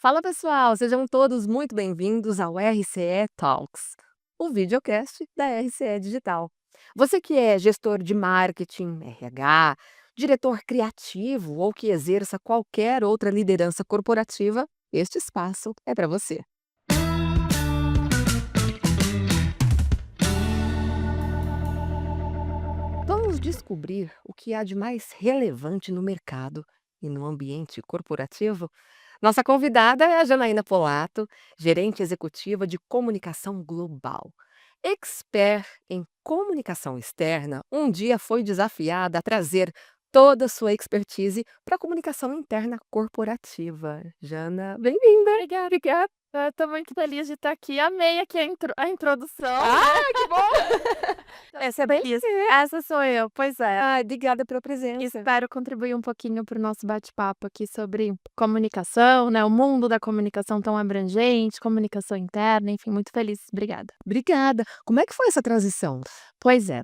Fala pessoal, sejam todos muito bem-vindos ao RCE Talks, o videocast da RCE Digital. Você que é gestor de marketing, RH, diretor criativo ou que exerça qualquer outra liderança corporativa, este espaço é para você. Vamos descobrir o que há de mais relevante no mercado e no ambiente corporativo? Nossa convidada é a Janaína Polato, gerente executiva de comunicação global. Expert em comunicação externa, um dia foi desafiada a trazer toda a sua expertise para a comunicação interna corporativa. Jana, bem-vinda! Obrigada. Eu tô muito feliz de estar aqui. Amei aqui a introdução, Ah, né. que bom! Essa é Bem feliz. ser. Essa sou eu, pois é. Ai, obrigada pela presença. Espero contribuir um pouquinho para o nosso bate-papo aqui sobre comunicação, né, o mundo da comunicação tão abrangente, comunicação interna, enfim, muito feliz. Obrigada. Obrigada. Como é que foi essa transição? Pois é.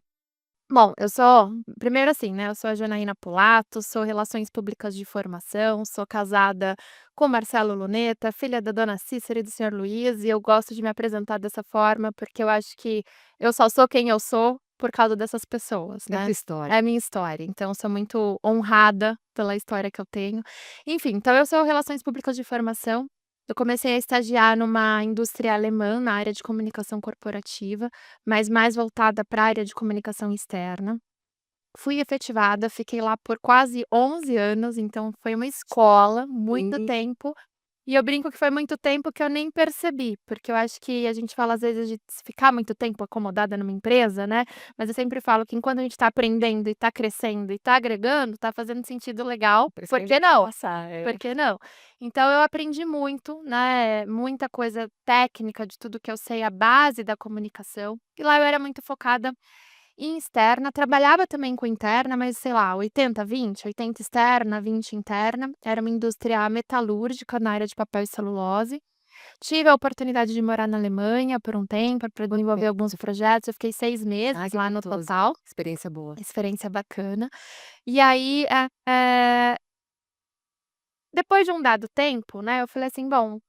Bom, eu sou primeiro assim, né, eu sou a Janaína Pulato, sou relações públicas de formação, sou casada com o Marcelo Luneta, filha da dona Cícera e do senhor Luiz, e eu gosto de me apresentar dessa forma, porque eu acho que eu só sou quem eu sou por causa dessas pessoas, É a tua né. história. É a minha história, então eu sou muito honrada pela história que eu tenho. Enfim, então eu sou relações públicas de formação, eu comecei a estagiar numa indústria alemã, na área de comunicação corporativa, mas mais voltada para a área de comunicação externa. Fui efetivada, fiquei lá por quase 11 anos, então foi uma escola, muito Sim. tempo, e eu brinco que foi muito tempo que eu nem percebi, porque eu acho que a gente fala às vezes de se ficar muito tempo acomodada numa empresa, né, mas eu sempre falo que enquanto a gente está aprendendo e está crescendo e está agregando, está fazendo sentido legal, Parece que por a que gente não? passar, Por que não? Então eu aprendi muito, né, muita coisa técnica de tudo que eu sei, a base da comunicação, e lá eu era muito focada em externa, trabalhava também com interna, mas sei lá, 80/20, 80 externa, 20 interna. Era uma indústria metalúrgica na área de papel e celulose. Tive a oportunidade de morar na Alemanha por um tempo para desenvolver alguns projetos, eu fiquei 6 Ah, meses que lá no gostoso. total, Experiência boa. experiência bacana. E aí, depois de um dado tempo, né, eu falei assim: "Bom,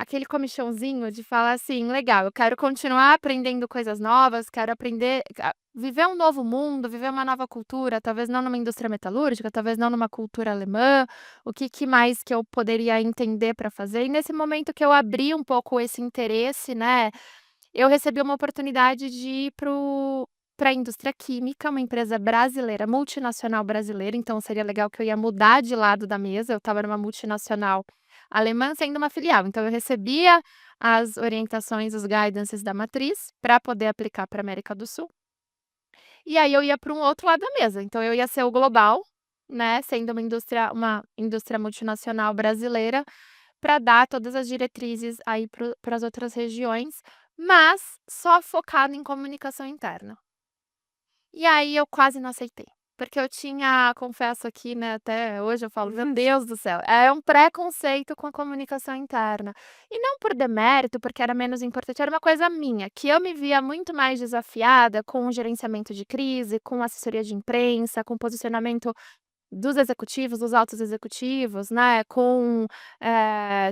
aquele comichãozinho de falar assim: "Legal, eu quero continuar aprendendo coisas novas, quero aprender viver um novo mundo, viver uma nova cultura, talvez não numa indústria metalúrgica, talvez não numa cultura alemã, o que mais que eu poderia entender para fazer?". E nesse momento que eu abri um pouco esse interesse, né, eu recebi uma oportunidade de ir para a indústria química, uma empresa brasileira, multinacional brasileira, então seria legal que eu ia mudar de lado da mesa, eu estava numa multinacional alemã sendo uma filial, então eu recebia as orientações, os guidances da matriz, para poder aplicar para América do Sul, e aí eu ia para um outro lado da mesa, então eu ia ser o global, né, sendo uma indústria multinacional brasileira, para dar todas as diretrizes aí para as outras regiões, mas só focado em comunicação interna. E aí eu quase não aceitei, porque eu tinha, confesso aqui, né, até hoje eu falo: "Meu Deus do céu", é um preconceito com a comunicação interna. E não por demérito, porque era menos importante, era uma coisa minha, que eu me via muito mais desafiada com o gerenciamento de crise, com assessoria de imprensa, com posicionamento dos executivos, dos altos executivos, né, com,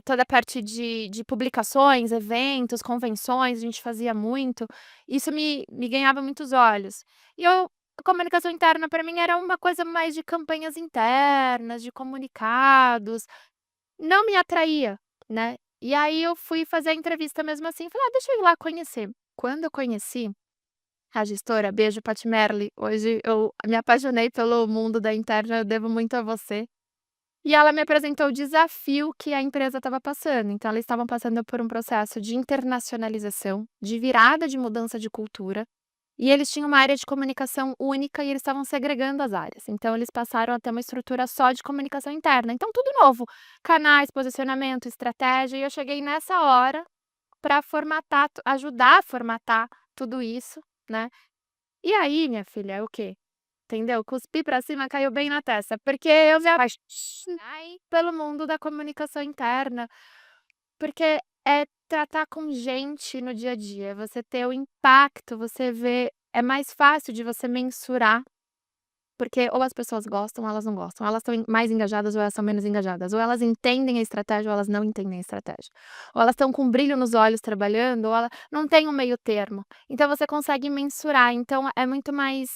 toda a parte de publicações, eventos, convenções, a gente fazia muito, isso me ganhava muitos olhos. E eu a comunicação interna para mim era uma coisa mais de campanhas internas, de comunicados, não me atraía, né. E aí eu fui fazer a entrevista mesmo assim, falei: "Ah, deixa eu ir lá conhecer". Quando eu conheci a gestora, beijo Paty Merli, hoje eu me apaixonei pelo mundo da interna, eu devo muito a você. E ela me apresentou o desafio que a empresa estava passando, então eles estavam passando por um processo de internacionalização, de virada de mudança de cultura, e eles tinham uma área de comunicação única e eles estavam segregando as áreas, então eles passaram a ter uma estrutura só de comunicação interna, então tudo novo, canais, posicionamento, estratégia, e eu cheguei nessa hora para formatar, ajudar a formatar tudo isso, né. E aí, minha filha, é o quê? Entendeu? Cuspi pra cima, caiu bem na testa, porque eu me apaixonei pelo mundo da comunicação interna, porque é tratar com gente no dia a dia, você ter o impacto, você ver é mais fácil de você mensurar, Porque ou as pessoas gostam ou elas não gostam, elas estão mais engajadas ou elas são menos engajadas, ou elas entendem a estratégia ou elas não entendem a estratégia, ou elas estão com brilho nos olhos trabalhando ou ela não tem um meio termo. Então você consegue mensurar, então é muito mais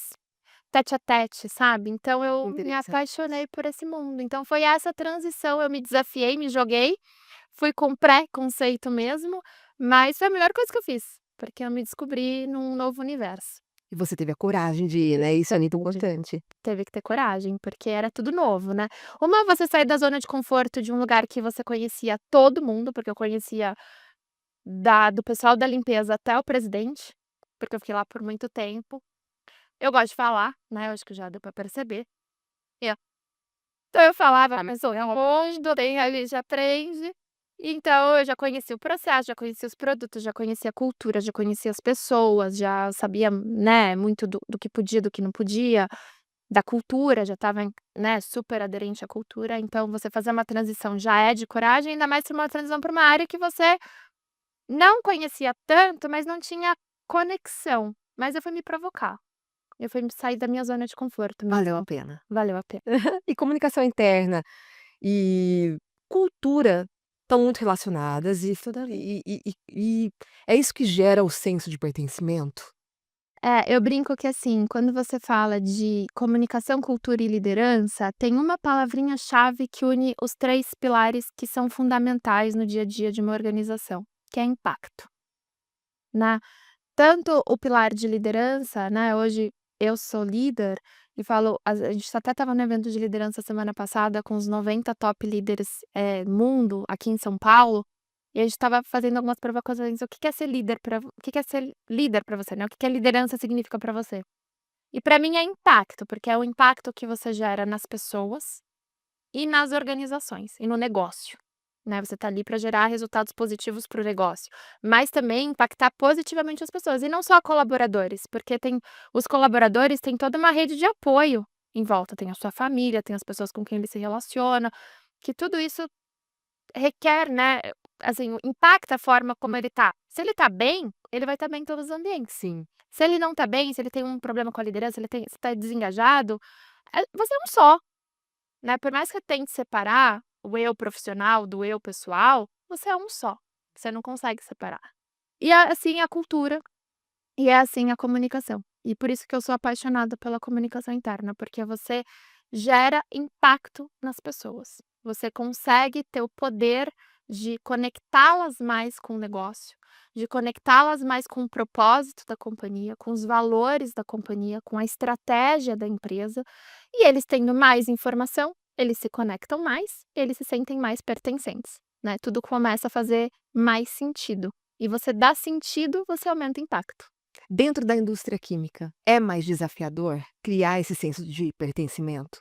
tete a tete, sabe. Então eu me Interessante. apaixonei por esse mundo, então foi essa transição, eu me desafiei, me joguei, fui com pré-conceito mesmo, mas foi a melhor coisa que eu fiz, porque eu me descobri num novo universo. E você teve a coragem de ir, né, isso é muito Entendi. importante. Teve que ter coragem, porque era tudo novo, né. Uma, você sair da zona de conforto de um lugar que você conhecia todo mundo, porque eu conhecia do pessoal da limpeza até o presidente, porque eu fiquei lá por muito tempo. Eu gosto de falar, né, eu acho que já deu pra perceber. É. Então eu falava: "Ah, mas é longe, tem ali, já aprende". Então eu já conhecia o processo, já conhecia os produtos, já conhecia a cultura, já conhecia as pessoas, já sabia, né, muito do que podia, do que não podia. Da cultura, já estava, né, super aderente à cultura, então você fazer uma transição já é de coragem, ainda mais se uma transição para uma área que você não conhecia tanto, mas não tinha conexão. Mas eu fui me provocar, eu fui me sair da minha zona de conforto Valeu a mesmo. pena. Valeu a pena. E comunicação interna e cultura estão muito relacionadas Tudo a ver. e é isso que gera o senso de pertencimento? É, eu brinco que, assim, quando você fala de comunicação, cultura e liderança, tem uma palavrinha-chave que une os 3 pilares que são fundamentais no dia a dia de uma organização, que é impacto, né. Tanto o pilar de liderança, né, hoje eu sou líder e falo, a gente até estava no evento de liderança semana passada com os 90 top líderes, mundo, aqui em São Paulo, e a gente estava fazendo algumas provocações, o que que é ser líder para o que que é ser líder para você, né, o que que a liderança significa para você. E para mim é impacto, porque é o impacto que você gera nas pessoas e nas organizações, e no negócio, né, você tá ali para gerar resultados positivos para o negócio, mas também impactar positivamente as pessoas, e não só colaboradores, porque tem os colaboradores têm toda uma rede de apoio em volta, tem a sua família, tem as pessoas com quem ele se relaciona, que tudo isso requer, né, assim, impacta a forma como ele tá. Se ele tá bem, ele vai estar bem em todos os ambientes. Sim. Se ele não tá bem, se ele tem um problema com a liderança, se tá desengajado, você é um só. Né, por mais que eu tente separar o eu profissional do eu pessoal, você é um só, você não consegue separar. E é assim a cultura, e é assim a comunicação. E por isso que eu sou apaixonada pela comunicação interna, porque você gera impacto nas pessoas. Você consegue ter o poder de conectá-las mais com o negócio, de conectá-las mais com o propósito da companhia, com os valores da companhia, com a estratégia da empresa, e eles tendo mais informação, eles se conectam mais, eles se sentem mais pertencentes, né? Tudo começa a fazer mais sentido. E você dá sentido, você aumenta o impacto. Dentro da indústria química, é mais desafiador criar esse senso de pertencimento?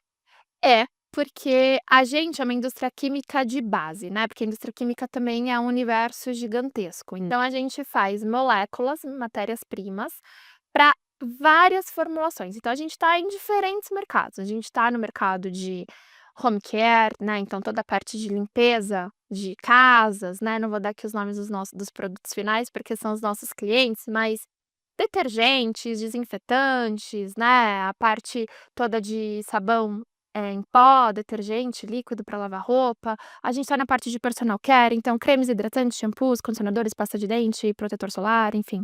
É, porque a gente é uma indústria química de base, né, porque a indústria química também é um universo gigantesco. Então a gente faz moléculas, matérias-primas, para várias formulações. Então a gente está em diferentes mercados. A gente está no mercado de home care, né, então toda a parte de limpeza de casas, né, não vou dar aqui os nomes dos produtos finais, porque são os nossos clientes, mas detergentes, desinfetantes, né, a parte toda de sabão, em pó, detergente, líquido para lavar roupa. A gente tá na parte de personal care, então cremes hidratantes, shampoos, condicionadores, pasta de dente, protetor solar, enfim,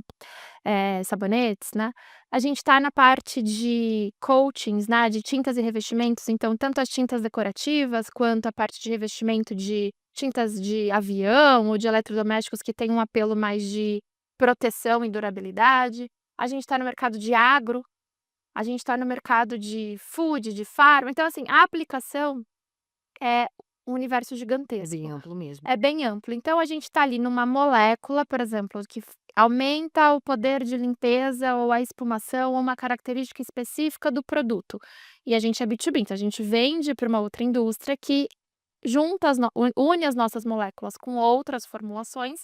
sabonetes, né. A gente tá na parte de coatings, né, de tintas e revestimentos, então tanto as tintas decorativas, quanto a parte de revestimento de tintas de avião ou de eletrodomésticos que tem um apelo mais de proteção e durabilidade. A gente está no mercado de agro, a gente está no mercado de food, de farma, então assim, a aplicação é um universo É bem gigantesco, amplo mesmo. é bem amplo. Então a gente está ali numa molécula, por exemplo, que aumenta o poder de limpeza ou a espumação ou uma característica específica do produto. E a gente é B2B, então a gente vende para uma outra indústria que junta une as nossas moléculas com outras formulações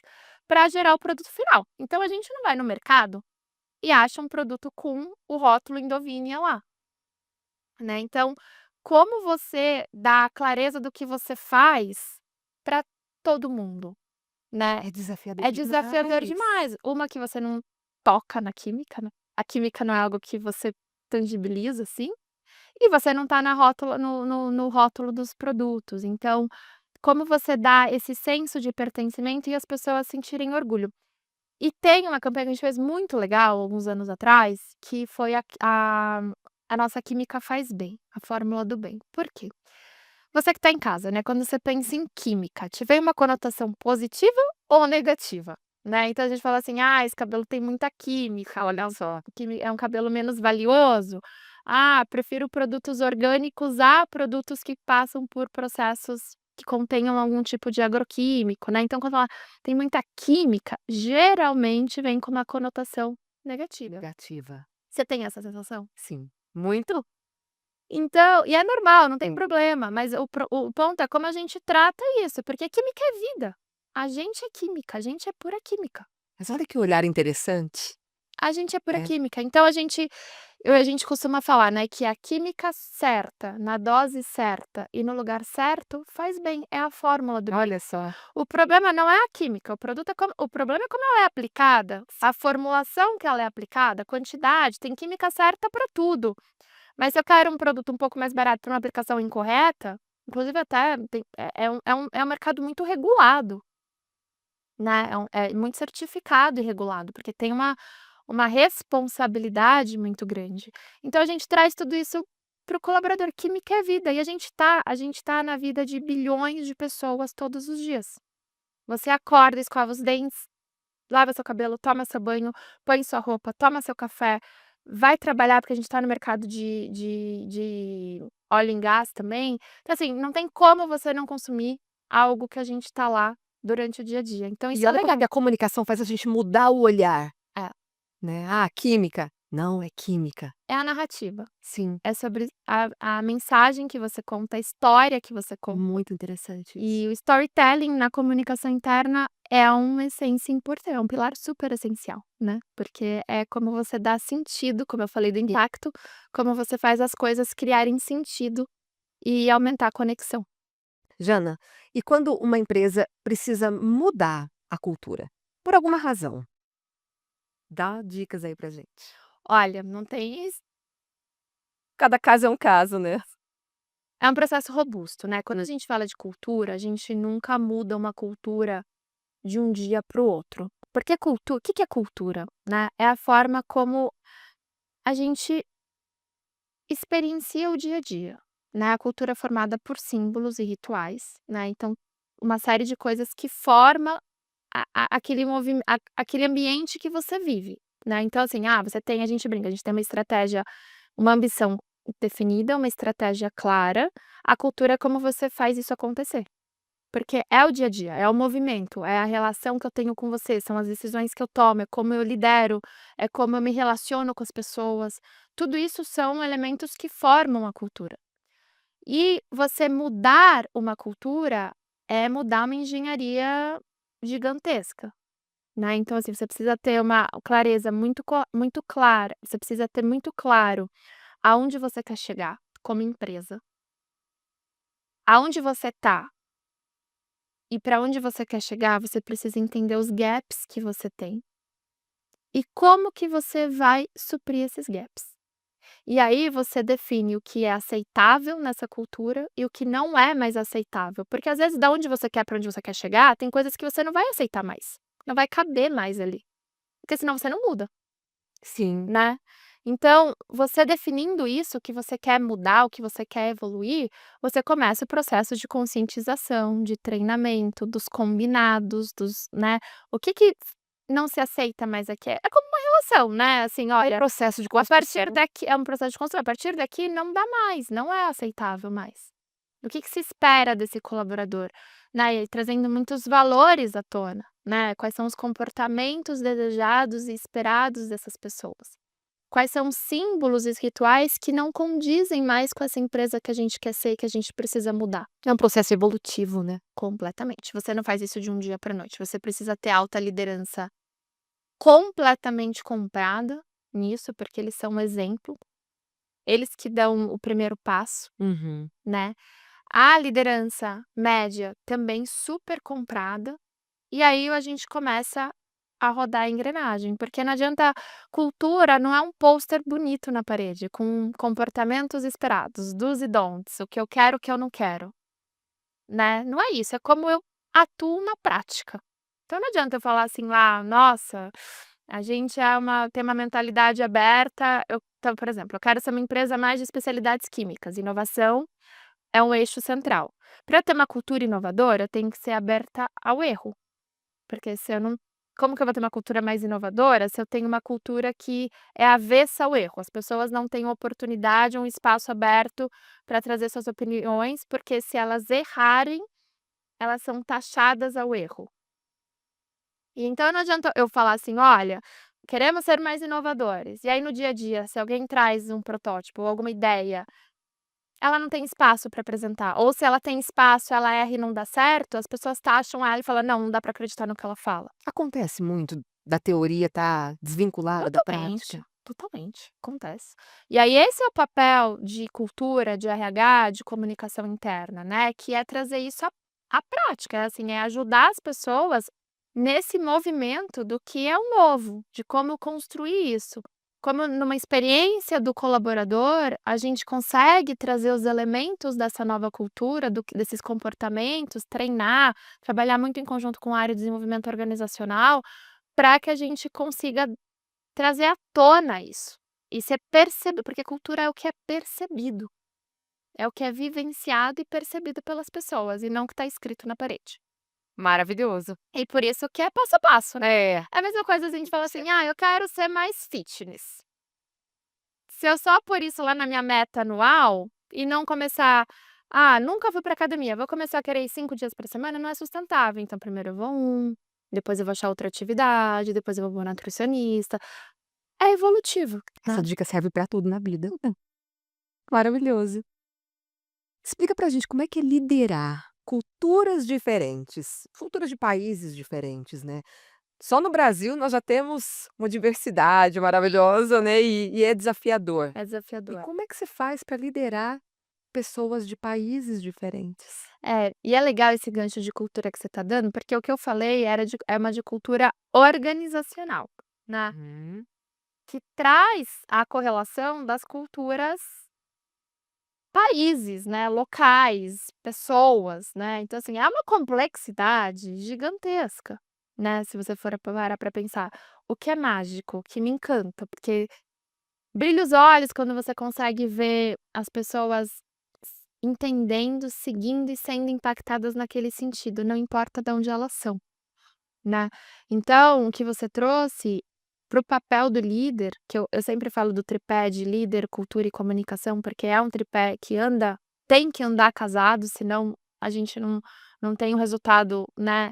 para gerar o produto final. Então a gente não vai no mercado e acha um produto com o rótulo Indovinia lá, né. Então, como você dá a clareza do que você faz para todo mundo, né. É desafiador É desafiador demais. demais. Uma que você não toca na química, né, a química não é algo que você tangibiliza, assim, e você não está na rótula no rótulo dos produtos. Então, como você dá esse senso de pertencimento e as pessoas sentirem orgulho. E tem uma campanha que a gente fez muito legal, alguns anos atrás, que foi a nossa química faz bem, a fórmula do bem. Por quê? Você que está em casa, né, quando você pensa em química, te vem uma conotação positiva ou negativa? Né, então a gente fala assim: "Ah, esse cabelo tem muita química, olha só, é um cabelo menos valioso. Ah, prefiro produtos orgânicos a produtos que passam por processos que contenham algum tipo de agroquímico", né. Então quando fala: "Tem muita química", geralmente vem com uma conotação negativa. Negativa. Você tem essa sensação? Sim. Muito? Então e é normal, não tem Sim. problema, mas o ponto é como a gente trata isso, porque química é vida. A gente é química, a gente é pura química. Mas olha que olhar interessante. A gente é pura É. química, então a gente costuma falar, né, que a química certa, na dose certa e no lugar certo, faz bem, é a fórmula do bem. Olha só. O problema não é a química, o problema é como ela é aplicada, a formulação que ela é aplicada, a quantidade, tem química certa para tudo. Mas se eu quero um produto um pouco mais barato para uma aplicação incorreta, inclusive até tem é um mercado muito regulado, né, é muito certificado e regulado, porque tem uma responsabilidade muito grande. Então a gente traz tudo isso para o colaborador, química é vida, e a gente tá na vida de bilhões de pessoas todos os dias. Você acorda, escova os dentes, lava seu cabelo, toma seu banho, põe sua roupa, toma seu café, vai trabalhar, porque a gente está no mercado de óleo e gás também. Então, assim, não tem como você não consumir algo que a gente está lá durante o dia a dia. Então E isso é olha legal. que a comunicação faz a gente mudar o olhar, É, né. "Ah, química", não, é química. é a narrativa, Sim, é sobre a mensagem que você conta, a história que você conta. muito interessante isso. E o storytelling na comunicação interna é uma essência importante, é um pilar super essencial, né, porque é como você dá sentido, como eu falei do impacto, como você faz as coisas criarem sentido e aumentar a conexão. Jana, e quando uma empresa precisa mudar a cultura, por alguma razão, dá dicas aí pra gente. Olha, não tem isso, Cada caso é um caso, né. é um processo robusto, né, quando a gente fala de cultura, a gente nunca muda uma cultura de um dia para o outro, porque o que que é cultura, né, é a forma como a gente experiencia o dia a dia, né, a cultura é formada por símbolos e rituais, né, então uma série de coisas que forma aquele ambiente que você vive, né, então assim, a gente brinca, a gente tem uma estratégia, uma ambição definida, uma estratégia clara, a cultura é como você faz isso acontecer. Porque é o dia a dia, é o movimento, é a relação que eu tenho com você, são as decisões que eu tomo, é como eu lidero, é como eu me relaciono com as pessoas. Tudo isso são elementos que formam a cultura. E você mudar uma cultura é mudar uma engenharia gigantesca, né. Então, assim, você precisa ter uma clareza muito clara, você precisa ter muito claro aonde você quer chegar como empresa, aonde você está. E para onde você quer chegar, você precisa entender os gaps que você tem e como que você vai suprir esses gaps. E aí você define o que é aceitável nessa cultura e o que não é mais aceitável, porque às vezes da onde você quer para onde você quer chegar, tem coisas que você não vai aceitar mais, não vai caber mais ali, porque senão você não muda. Sim. Né. Então, você definindo isso, o que você quer mudar, o que você quer evoluir, você começa o processo de conscientização, de treinamento, dos combinados, né, o que que não se aceita mais aqui, é como uma relação, né, assim, olha, Processo de a construção. partir daqui é um processo de construção, a partir daqui não dá mais, não é aceitável mais. O que se espera desse colaborador, né, e trazendo muitos valores à tona, né, quais são os comportamentos desejados e esperados dessas pessoas. Quais são os símbolos e rituais que não condizem mais com essa empresa que a gente quer ser e que a gente precisa mudar. É um processo evolutivo, né. Completamente. Você não faz isso de um dia para noite, você precisa ter alta liderança completamente comprada nisso, porque eles são um exemplo, eles que dão o primeiro passo, Uhum. né. A liderança média também super comprada, e aí a gente começa a rodar a engrenagem, porque não adianta cultura não é um pôster bonito na parede, com comportamentos esperados, do's e don'ts, o que eu quero, o que eu não quero, né, não é isso, é como eu atuo na prática. Então não adianta eu falar assim lá: "Nossa, a gente tem uma mentalidade aberta", então, por exemplo, eu quero ser uma empresa mais de especialidades químicas, inovação é um eixo central. Para eu ter uma cultura inovadora, eu tenho que ser aberta ao erro. Porque se eu não como que eu vou ter uma cultura mais inovadora, se eu tenho uma cultura que é avessa ao erro? As pessoas não têm oportunidade, um espaço aberto para trazer suas opiniões, porque se elas errarem, elas são taxadas ao erro. E então não adianta eu falar assim: "Olha, queremos ser mais inovadores", e aí no dia a dia, se alguém traz um protótipo ou alguma ideia, ela não tem espaço para apresentar, ou se ela tem espaço, ela erra e não dá certo, as pessoas taxam ela e falam: "Não, não dá para acreditar no que ela fala". Acontece muito da teoria estar desvinculada da Totalmente, prática? totalmente, acontece. E aí esse é o papel de cultura, de RH, de comunicação interna, né, que é trazer isso à prática, é assim, é ajudar as pessoas nesse movimento do que é o novo, de como construir isso. Como numa experiência do colaborador, a gente consegue trazer os elementos dessa nova cultura, desses comportamentos, treinar, trabalhar muito em conjunto com a área de desenvolvimento organizacional, para que a gente consiga trazer à tona isso, e ser percebido, porque cultura é o que é percebido, é o que é vivenciado e percebido pelas pessoas e não o que está escrito na parede. Maravilhoso. E por isso que é passo a passo, né. É. É a mesma coisa se a gente fala assim: "Ah, eu quero ser mais fitness". Se eu só pôr isso lá na minha meta anual e não começar: "Ah, nunca fui para academia, vou começar a querer ir 5 dias por semana", não é sustentável. Então primeiro eu vou depois eu vou achar outra atividade, depois eu vou nutricionista. É evolutivo, Essa né. dica serve para tudo na vida. Maravilhoso. Explica pra gente como é que é liderar culturas diferentes, culturas de países diferentes, né. Só no Brasil nós já temos uma diversidade maravilhosa, né, e é desafiador. É E desafiador. como é que se faz para liderar pessoas de países diferentes? É, e é legal esse gancho de cultura que você está dando, porque o que eu falei é uma de cultura organizacional, né, Uhum. que traz a correlação das culturas países, né, locais, pessoas, né, então assim, é uma complexidade gigantesca, né, se você for parar para pensar. O que é mágico, o que me encanta, porque brilha os olhos quando você consegue ver as pessoas entendendo, seguindo e sendo impactadas naquele sentido, não importa de onde elas são, né. Então, o que você trouxe para o papel do líder, que eu sempre falo do tripé de líder, cultura e comunicação, porque é um tripé que tem que andar casado, senão a gente não tem o resultado, né,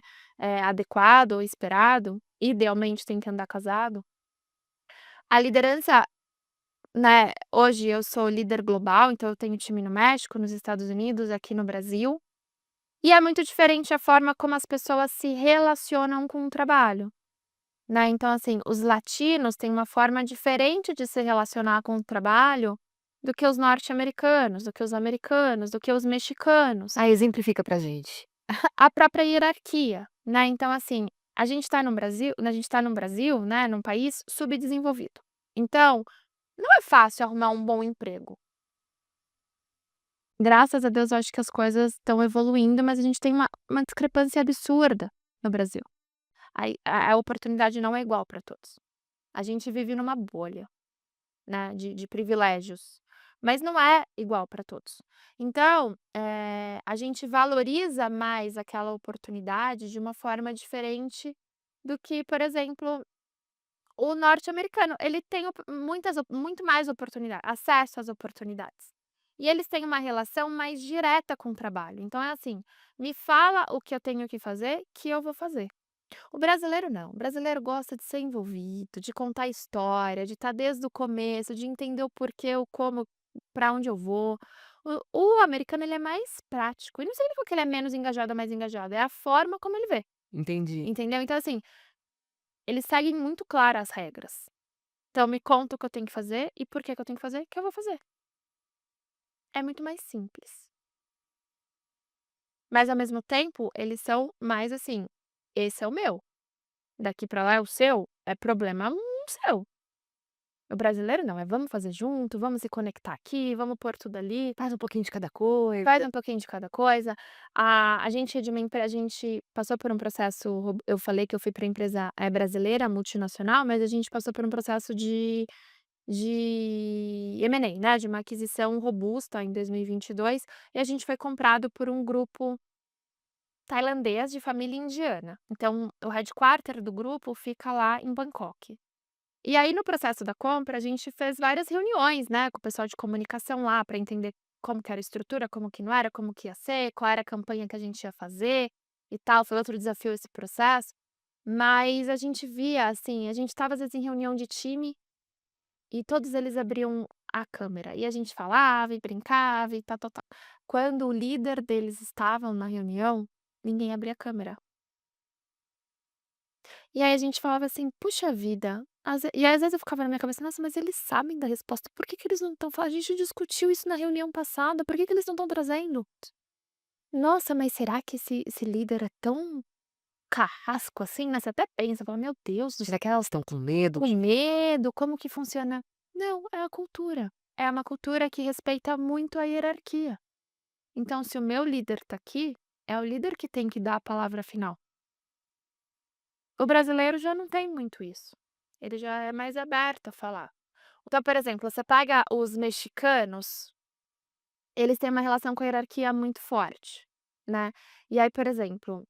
adequado ou esperado, idealmente tem que andar casado. A liderança, né, hoje eu sou líder global, então eu tenho time no México, nos Estados Unidos, aqui no Brasil, e é muito diferente a forma como as pessoas se relacionam com o trabalho, né. Então, assim, os latinos têm uma forma diferente de se relacionar com o trabalho do que os norte-americanos, do que os americanos, do que os mexicanos. Ah, exemplifica pra gente. A própria hierarquia, né. Então, assim, a gente está no Brasil, né, num país subdesenvolvido. Então, não é fácil arrumar um bom emprego. Graças a Deus, eu acho que as coisas estão evoluindo, mas a gente tem uma discrepância absurda no Brasil. A oportunidade não é igual para todos. A gente vive numa bolha, né, de privilégios, mas não é igual para todos. Então, a gente valoriza mais aquela oportunidade de uma forma diferente do que, por exemplo, o norte-americano. Ele tem muito mais oportunidade, acesso às oportunidades. E eles têm uma relação mais direta com o trabalho. Então é assim: "Me fala o que eu tenho que fazer, que eu vou fazer". O brasileiro não, o brasileiro gosta de ser envolvido, de contar história, de estar desde o começo, de entender o porquê, o como, para onde eu vou. O americano, ele é mais prático, e não significa que ele é menos engajado ou mais engajado, é a forma como ele vê, Entendi. entendeu? Então assim, eles seguem muito claras as regras. Então me conta o que eu tenho que fazer e por que que eu tenho que fazer, que eu vou fazer. É muito mais simples. Mas ao mesmo tempo, eles são mais assim: "Esse é o meu". daqui para lá é o seu, é problema seu. O brasileiro não, é vamos fazer junto, vamos se conectar aqui, vamos pôr tudo ali, Faz um pouquinho de cada coisa. faz um pouquinho de cada coisa. A gente é de uma empre a gente passou por um processo eu falei que eu fui para empresa, brasileira, multinacional, mas a gente passou por um processo de M&A, né, de uma aquisição robusta em 2022, e a gente foi comprado por um grupo tailandês de família indiana. Então o headquarter do grupo fica lá em Bangkok. E aí no processo da compra a gente fez várias reuniões, né, com o pessoal de comunicação lá para entender como que era a estrutura, como que não era, como que ia ser, qual era a campanha que a gente ia fazer e tal, foi outro desafio esse processo, mas a gente via, assim, a gente estava às vezes em reunião de time e todos eles abriam a câmera, e a gente falava e brincava e tal. Quando o líder deles estavam na reunião, ninguém abria a câmera. E aí a gente falava assim: "Puxa vida", e aí às vezes eu ficava na minha cabeça: "Nossa, mas eles sabem da resposta, por que que eles não estão falando? A gente discutiu isso na reunião passada, por que que eles não estão trazendo?". Nossa, mas será que esse líder é tão carrasco assim, né, você até pensa, fala: "Meu Deus do céu, Será que elas estão com medo? com medo, como que funciona?". Não, é a cultura. É uma cultura que respeita muito a hierarquia. Então se o meu líder tá aqui, é o líder que tem que dar a palavra final. O brasileiro já não tem muito isso. Ele já é mais aberto a falar. Então, por exemplo, você pega os mexicanos, eles têm uma relação com a hierarquia muito forte, né. E aí, por exemplo,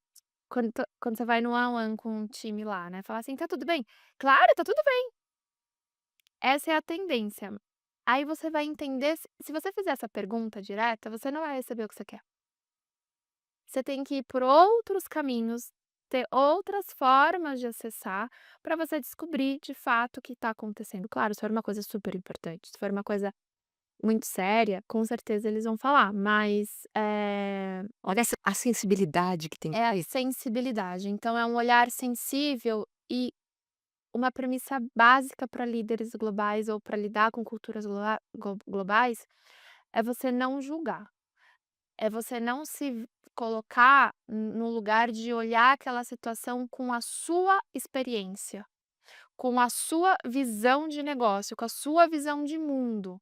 quando você vai no one on one com um time lá, né, fala assim: "Tá tudo bem?". "Claro, tá tudo bem". Essa é a tendência. Aí você vai entender, se você fizer essa pergunta direta, você não vai receber o que você quer. Você tem que ir por outros caminhos, ter outras formas de acessar, para você descobrir de fato o que está acontecendo. Claro, se for uma coisa super importante, se for uma coisa muito séria, com certeza eles vão falar, mas, Olha essa a sensibilidade que tem que é a ter. sensibilidade. Então é um olhar sensível, e uma premissa básica para líderes globais ou para lidar com culturas globais, é você não julgar. É você não se colocar no lugar de olhar aquela situação com a sua experiência, com a sua visão de negócio, com a sua visão de mundo.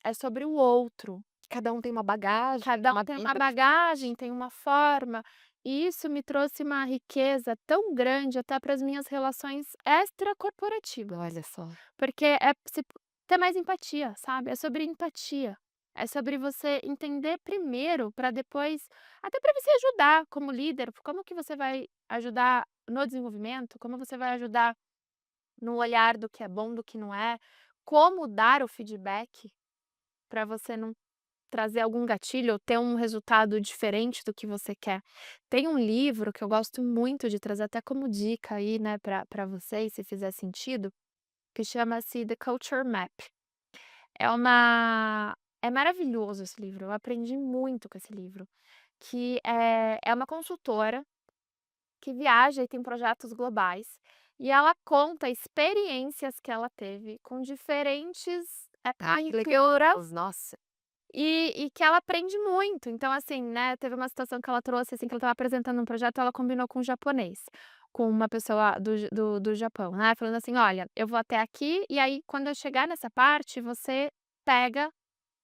É sobre o outro. Cada um tem uma bagagem, Cada um uma tem uma vida. bagagem, tem uma forma, e isso me trouxe uma riqueza tão grande até para as minhas relações extracorporativas. Olha só. Porque é se ter mais empatia, sabe, é sobre empatia. É sobre você entender primeiro para depois, até para você ajudar como líder, como que você vai ajudar no desenvolvimento, como você vai ajudar no olhar do que é bom, do que não é, como dar o feedback para você não trazer algum gatilho ou ter um resultado diferente do que você quer. Tem um livro que eu gosto muito de trazer até como dica aí, né, para vocês, se fizer sentido, que chama-se The Culture Map. É maravilhoso esse livro, eu aprendi muito com esse livro, que é uma consultora que viaja e tem projetos globais, e ela conta experiências que ela teve com diferentes, Tá, que legal. culturas, Nossa. e que ela aprende muito. Então, assim, né, teve uma situação que ela trouxe, assim, que ela estava apresentando um projeto, ela combinou com um japonês, com uma pessoa do Japão, né, falando assim: "Olha, eu vou até aqui, e aí quando eu chegar nessa parte, você pega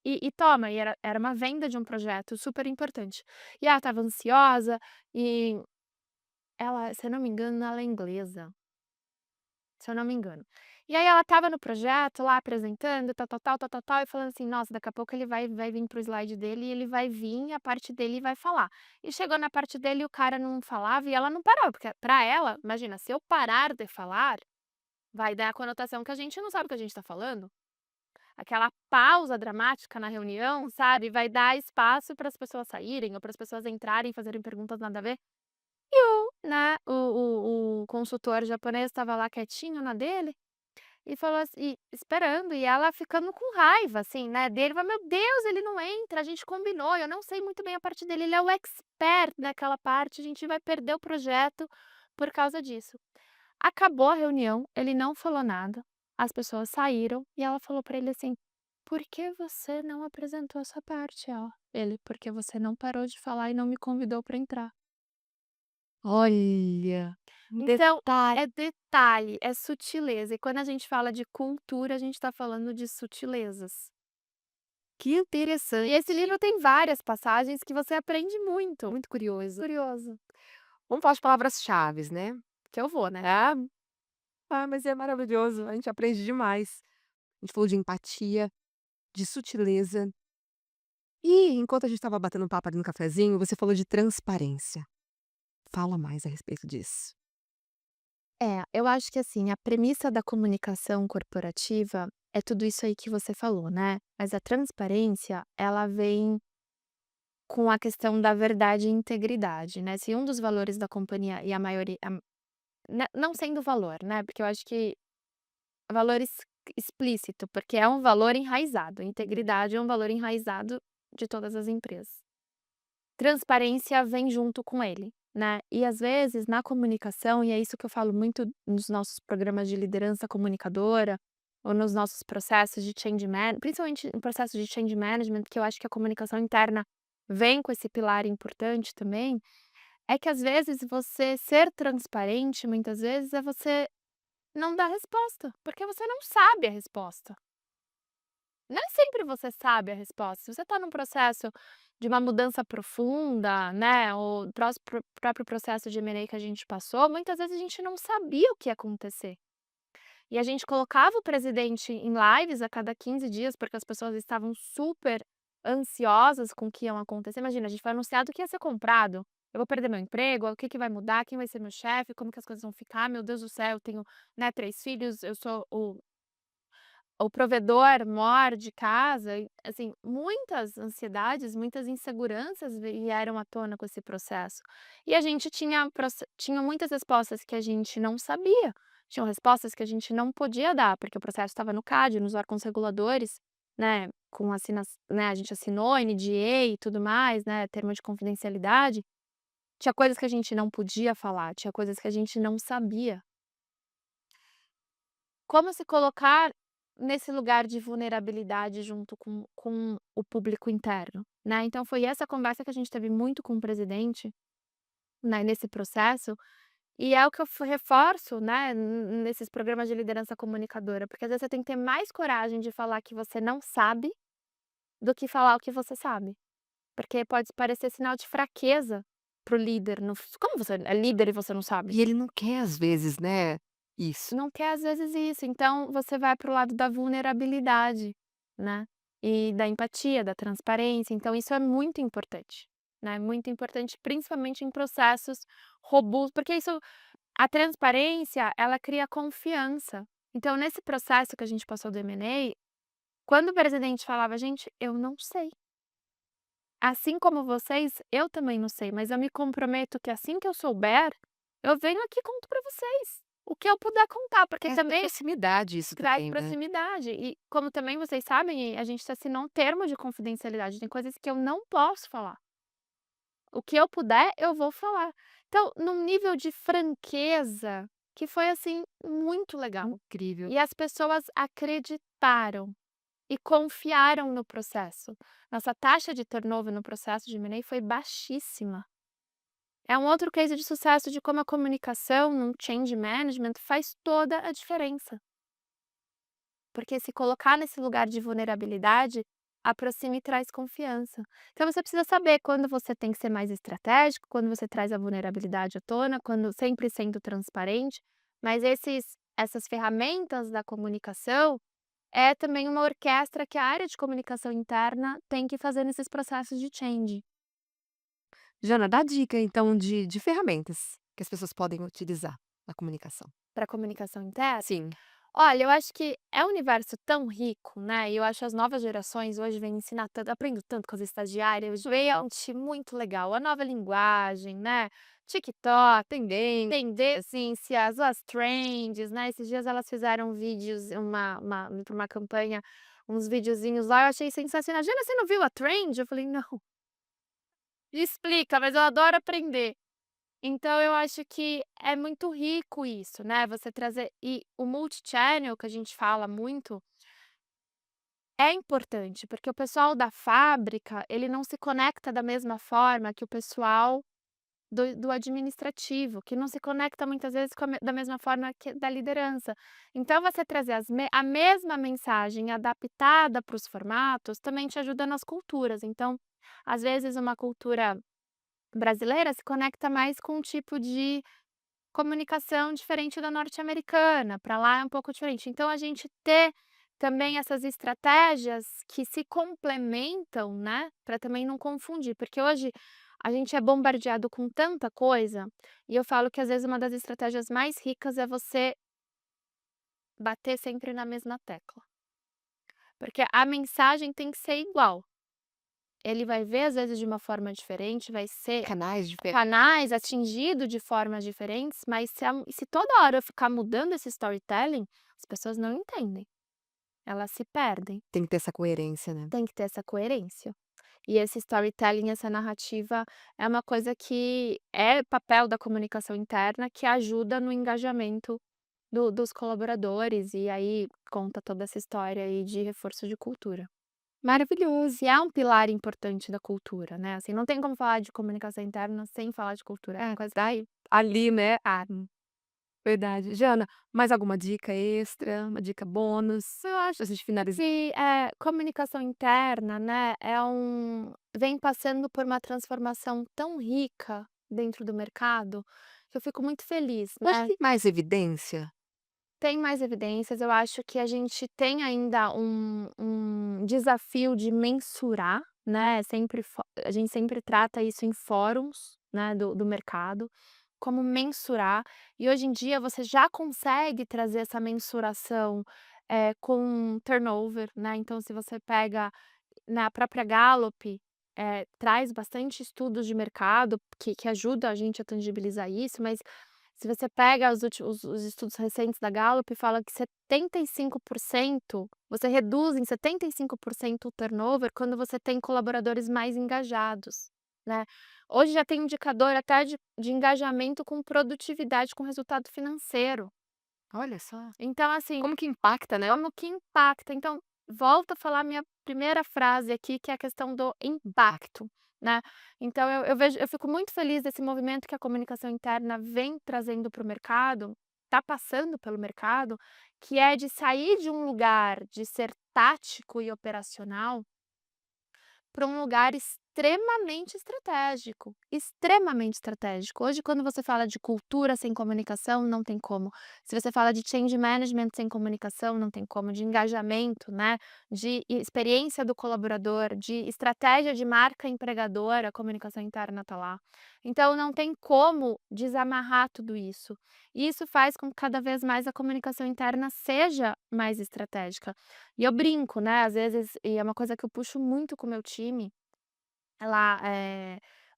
e toma". E era uma venda de um projeto super importante. E ela estava ansiosa, e ela, se eu não me engano, ela é inglesa. Se eu não me engano. E aí ela estava no projeto lá apresentando, tal, e falando assim: "Nossa, daqui a pouco ele vai vir para o slide dele, e ele vai vir, a parte dele, e vai falar". E chegou na parte dele e o cara não falava e ela não parava, porque para ela, imagina, se eu parar de falar, vai dar a conotação que a gente não sabe o que a gente está falando. Aquela pausa dramática na reunião, sabe, vai dar espaço para as pessoas saírem ou para as pessoas entrarem e fazerem perguntas nada a ver. Né, o consultor japonês estava lá quietinho na dele, e falou assim, e esperando, e ela ficando com raiva, assim, né, dele, falou: "Meu Deus, ele não entra, a gente combinou, eu não sei muito bem a parte dele, ele é o expert naquela parte, a gente vai perder o projeto por causa disso". Acabou a reunião, ele não falou nada, as pessoas saíram e ela falou pra ele assim: "Por que você não apresentou essa parte?". Ela ele: "Porque você não parou de falar e não me convidou pra entrar". Olha. Então, Detalhe. é detalhe, é sutileza, e quando a gente fala de cultura, a gente está falando de sutilezas. Que E interessante, esse livro tem várias passagens que você aprende muito. muito curioso. Curioso. Vamos falar de palavras-chaves, né. Que eu vou, né. Ah, mas é maravilhoso, a gente aprende demais. A gente falou de empatia, de sutileza e enquanto a gente estava batendo um papo ali no cafezinho, você falou de transparência. Fala mais a respeito disso. É, eu acho que assim, a premissa da comunicação corporativa é tudo isso aí que você falou, né. Mas a transparência, ela vem com a questão da verdade e integridade, né. Se um dos valores da companhia e a maioria não sendo valor, né, porque eu acho que valor explícito, porque é um valor enraizado, integridade é um valor enraizado de todas as empresas. Transparência vem junto com ele, né. E às vezes na comunicação, e é isso que eu falo muito nos nossos programas de liderança comunicadora, ou nos nossos processos de principalmente no processo de change management, que eu acho que a comunicação interna vem com esse pilar importante também, é que às vezes você ser transparente, muitas vezes, é você não dar resposta, porque você não sabe a resposta. Não é sempre você sabe a resposta. Se você está num processo de uma mudança profunda, né, ou próprio processo de M&A que a gente passou, muitas vezes a gente não sabia o que ia acontecer. E a gente colocava o presidente em lives a cada 15 dias, porque as pessoas estavam super ansiosas com o que iam acontecer. Imagina, a gente foi anunciado que ia ser comprado. Eu vou perder meu emprego, o que que vai mudar, quem vai ser meu chefe, como que as coisas vão ficar, meu Deus do céu, eu tenho, né, 3 filhos, eu sou o provedor mor de casa, e, assim, muitas ansiedades, muitas inseguranças vieram à tona com esse processo. E a gente tinha muitas respostas que a gente não sabia, tinham respostas que a gente não podia dar, porque o processo estava no CAD, nos órgãos reguladores, né, né, a gente assinou NDA e tudo mais, né, termo de confidencialidade, tinha coisas que a gente não podia falar, tinha coisas que a gente não sabia. Como se colocar nesse lugar de vulnerabilidade junto com o público interno, né. Então foi essa conversa que a gente teve muito com o presidente, né, nesse processo, e é o que eu reforço, né, nesses programas de liderança comunicadora, porque às vezes você tem que ter mais coragem de falar que você não sabe, do que falar o que você sabe, porque pode parecer sinal de fraqueza para o líder, no como você é líder e você não sabe? E ele não quer às vezes, né, isso. Não quer às vezes isso, então você vai para o lado da vulnerabilidade, né, e da empatia, da transparência, então isso é muito importante, né, muito importante principalmente em processos robustos, porque isso a transparência, ela cria confiança. Então nesse processo que a gente passou do M&A, quando o presidente falava: "Gente, eu não sei. Assim como vocês, eu também não sei, mas eu me comprometo que assim que eu souber, eu venho aqui e conto para vocês, o que eu puder contar", porque É também proximidade isso traz também, né. proximidade e como também vocês sabem, a gente assinou um termo de confidencialidade, tem coisas que eu não posso falar. O que eu puder, eu vou falar. Então, num nível de franqueza, que foi, assim, muito legal. Incrível. E as pessoas acreditaram e confiaram no processo. Nossa taxa de turnover no processo de M&A foi baixíssima. É um outro case de sucesso de como a comunicação num change management faz toda a diferença. Porque se colocar nesse lugar de vulnerabilidade, aproxima e traz confiança. Então você precisa saber quando você tem que ser mais estratégico, quando você traz a vulnerabilidade à tona, quando sempre sendo transparente, mas essas ferramentas da comunicação é também uma orquestra que a área de comunicação interna tem que fazer nesses processos de change. Jana, dá dica então de ferramentas que as pessoas podem utilizar na comunicação. Para comunicação interna. Sim. Olha, eu acho que é um universo tão rico, né, e eu acho as novas gerações hoje vêm ensinar tanto, aprendo tanto com as estagiárias, gente, muito legal, a nova linguagem, né, TikTok, tendências, as trends, né, esses dias elas fizeram vídeos, pra uma campanha, uns videozinhos lá, eu achei sensacional. "Jana, você não viu a trend?" Eu falei: "Não". "Me explica", mas eu adoro aprender. Então eu acho que é muito rico isso, né, você trazer e o multichannel que a gente fala muito, é importante, porque o pessoal da fábrica, ele não se conecta da mesma forma que o pessoal do administrativo, que não se conecta muitas vezes com da mesma forma que da liderança. Então você trazer a mesma mensagem adaptada para os formatos também te ajuda nas culturas. Então, às vezes uma cultura brasileira se conecta mais com um tipo de comunicação diferente da norte-americana, para lá é um pouco diferente. Então a gente ter também essas estratégias que se complementam, né, para também não confundir, porque hoje a gente é bombardeado com tanta coisa, e eu falo que às vezes uma das estratégias mais ricas é você bater sempre na mesma tecla, porque a mensagem tem que ser igual. Ele vai ver às vezes de uma forma diferente, vai ser Canais diferentes. canais atingido de formas diferentes, mas se toda hora eu ficar mudando esse storytelling, as pessoas não entendem, elas se perdem. Tem que ter essa coerência, né. Tem que ter essa coerência. E esse storytelling, essa narrativa é uma coisa que é papel da comunicação interna, que ajuda no engajamento dos colaboradores, e aí conta toda essa história aí de reforço de cultura. Maravilhoso. E é um pilar importante da cultura, né, assim, não tem como falar de comunicação interna sem falar de cultura, é uma coisa Tá ali, né. ah, Verdade. Jana, mais alguma dica extra, uma dica bônus, eu acho pra gente finalizar? que, comunicação interna, né, vem passando por uma transformação tão rica dentro do mercado, que eu fico muito feliz, Hoje né. tem mais evidência? Tem mais evidências, eu acho que a gente tem ainda um desafio de mensurar, né, a gente sempre trata isso em fóruns, né, do mercado, como mensurar, e hoje em dia você já consegue trazer essa mensuração, com turnover, né, então se você pega na própria Gallup, traz bastante estudos de mercado que ajuda a gente a tangibilizar isso, mas se você pega os estudos recentes da Gallup, fala que 75% você reduz em 75% o turnover quando você tem colaboradores mais engajados, né. Hoje já tem indicador até de engajamento com produtividade, com resultado financeiro. Olha só, Então assim, como que impacta, né. como que impacta? Então, volto a falar minha primeira frase aqui, que é a questão do impacto, né. Então eu fico muito feliz desse movimento que a comunicação interna vem trazendo para o mercado, está passando pelo mercado, que é de sair de um lugar de ser tático e operacional para um lugar extremamente estratégico, extremamente estratégico. Hoje, quando você fala de cultura sem comunicação, não tem como. Se você fala de change management sem comunicação, não tem como. De engajamento, né? De experiência do colaborador, de estratégia de marca empregadora, a comunicação interna está lá. Então, não tem como desamarrar tudo isso. E isso faz com que cada vez mais a comunicação interna seja mais estratégica. E eu brinco, né, às vezes, e é uma coisa que eu puxo muito com o meu time, lá,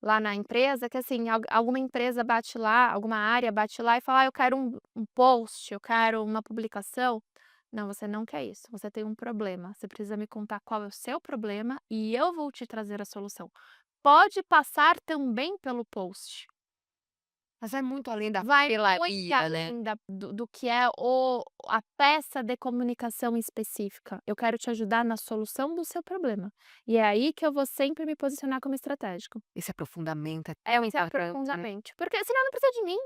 lá na empresa, que assim, alguma empresa bate lá, alguma área bate lá e fala: "Ah, eu quero um post, eu quero uma publicação". Não, você não quer isso, você tem um problema, você precisa me contar qual é o seu problema e eu vou te trazer a solução. Pode passar também pelo post. Mas vai muito além da Vai muito pelaria, né. além do que é a peça de comunicação específica. Eu quero te ajudar na solução do seu problema. E é aí que eu vou sempre me posicionar como estratégico. Esse aprofundamento é tão Esse importante, né. aprofundamento, porque senão não precisa de mim.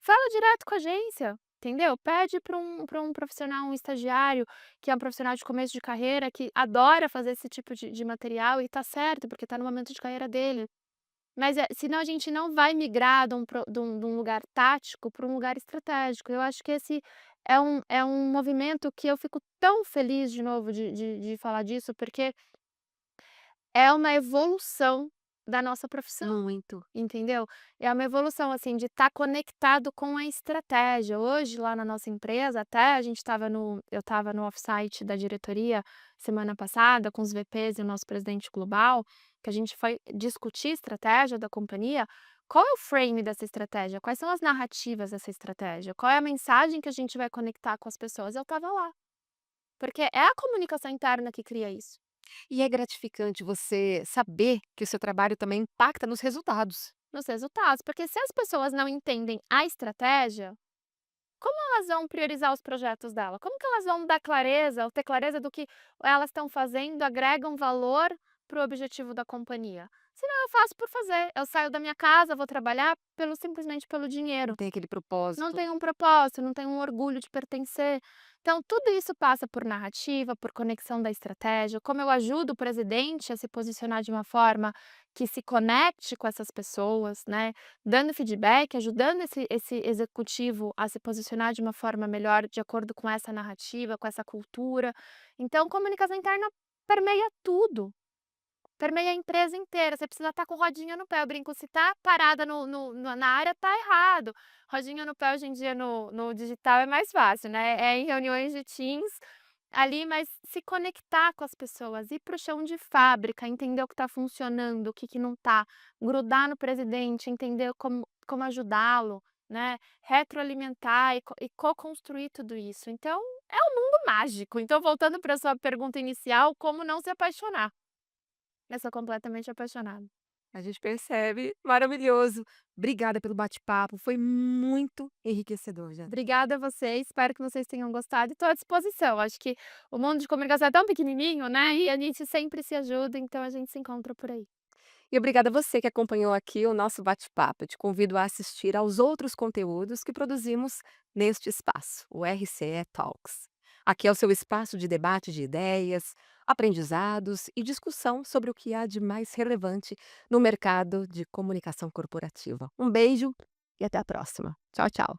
Fala direto com a agência, entendeu? Pede para um profissional, um estagiário, que é um profissional de começo de carreira, que adora fazer esse tipo de material e tá certo, porque tá no momento de carreira dele. Mas, senão a gente não vai migrar de um lugar tático para um lugar estratégico. Eu acho que esse é um movimento que eu fico tão feliz de novo de falar disso, porque é uma evolução da nossa profissão, Muito. entendeu? É uma evolução, assim, de estar conectado com a estratégia. Hoje, lá na nossa empresa, até a gente eu estava no off-site da diretoria semana passada com os VPs e o nosso presidente global, que a gente foi discutir estratégia da companhia. Qual é o frame dessa estratégia? Quais são as narrativas dessa estratégia? Qual é a mensagem que a gente vai conectar com as pessoas? Eu estava lá, porque é a comunicação interna que cria isso. E é gratificante você saber que o seu trabalho também impacta nos resultados. Nos resultados, porque se as pessoas não entendem a estratégia, como elas vão priorizar os projetos dela? Como que elas vão dar clareza, ou ter clareza do que elas estão fazendo, agregam valor para o objetivo da companhia? senão eu faço por fazer. Eu saio da minha casa, vou trabalhar simplesmente pelo Não dinheiro. tem aquele Não propósito. tem um propósito, não tem um orgulho de pertencer. Então, tudo isso passa por narrativa, por conexão da estratégia, como eu ajudo o presidente a se posicionar de uma forma que se conecte com essas pessoas, né? Dando feedback, ajudando esse executivo a se posicionar de uma forma melhor, de acordo com essa narrativa, com essa cultura. Então, comunicação interna permeia tudo. Permeia a empresa inteira, você precisa estar com rodinha no pé, eu brinco, se tá parada na área, tá errado. Rodinha no pé hoje em dia no digital é mais fácil, né, é em reuniões de Teams, ali, mas se conectar com as pessoas, ir para o chão de fábrica, entender o que está funcionando, o que que não tá, grudar no presidente, entender como ajudá-lo, né, retroalimentar e co-construir tudo isso. Então, é um mundo mágico. Então, voltando para sua pergunta inicial, como não se apaixonar? Eu sou completamente apaixonada. A gente percebe. Maravilhoso. Obrigada pelo bate-papo, foi muito enriquecedor, Jana. Obrigada a vocês, espero que vocês tenham gostado e estou à disposição. Acho que o mundo de comunicação é tão pequenininho, né, e a gente sempre se ajuda, então a gente se encontra por aí. E obrigada a você que acompanhou aqui o nosso bate-papo. Eu te convido a assistir aos outros conteúdos que produzimos neste espaço, o RCE Talks. Aqui é o seu espaço de debate de ideias, aprendizados e discussão sobre o que há de mais relevante no mercado de comunicação corporativa. Um beijo e até a próxima. Tchau, tchau.